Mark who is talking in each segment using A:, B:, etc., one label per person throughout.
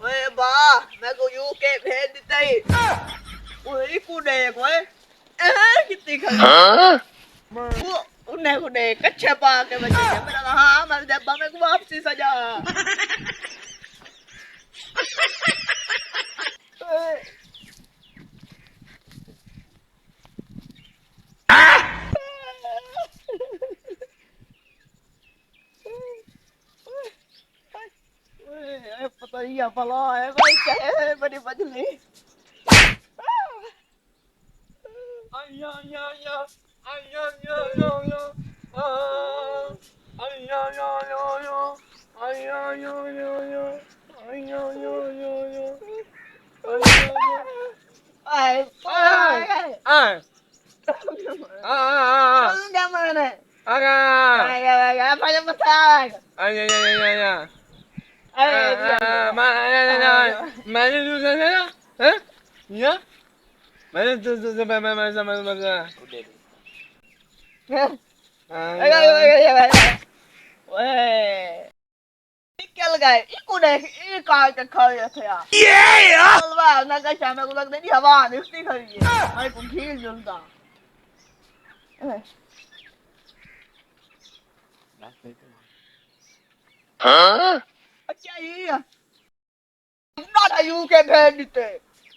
A: ओए बा मैं को यूके भेज देते ही ओए को देख ओए कितनी खड़ी वो उन्हें को देख कच्चे पा के बच्चे मेरा हाँ मैं डब्बा में को वापसी सजा पता ही है भला है भाई क्या है बड़ी बजली आया या या आया या या या आया या या या आया या या या आया या या या ai ai ai jangan mana aga aga apa yang besar ay ya ya ya ya mana tu sana ha ya mana tu sama sama sama udah Weh क्या लगाए इको देख ये कार का खड़े थे यार ये चलवा ना का शाम को लगता नहीं हवा नहीं उसकी खड़ी है भाई को खील जलता हाँ अच्छा ये ना था यू के भेज देते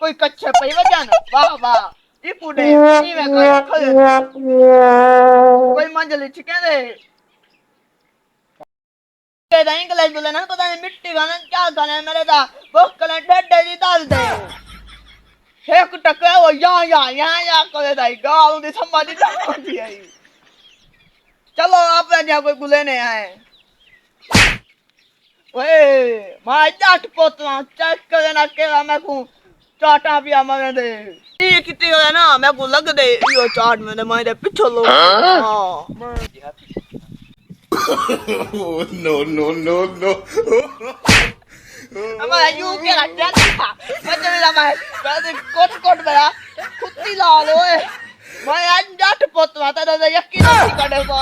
A: कोई कच्चे पे वजह ना वाह वाह इको देख ये मैं कोई मंजली चिकन दे इंग्लिश बोले ना पता नहीं मिट्टी खाना क्या खाना है मेरे दा भूख कले डड्डे दी डाल दे एक टके वो या करे दाई गाल दी समझ नहीं आती है चलो आप जा कोई बुले नहीं आए ओए माय जाट पोतला चेक करे ना के मैं को चाटा भी हमारे दे ये कितनी है ना मैं को लग दे यो चाट में मेरे पीछे लो हां no. Ama you ke la क्या था? बच्चे मेरा भाई, मैं कोट बड़ा, कुत्ती लाल होए, मैं आज जाट पोतवा था तो यकीन नहीं करेगा।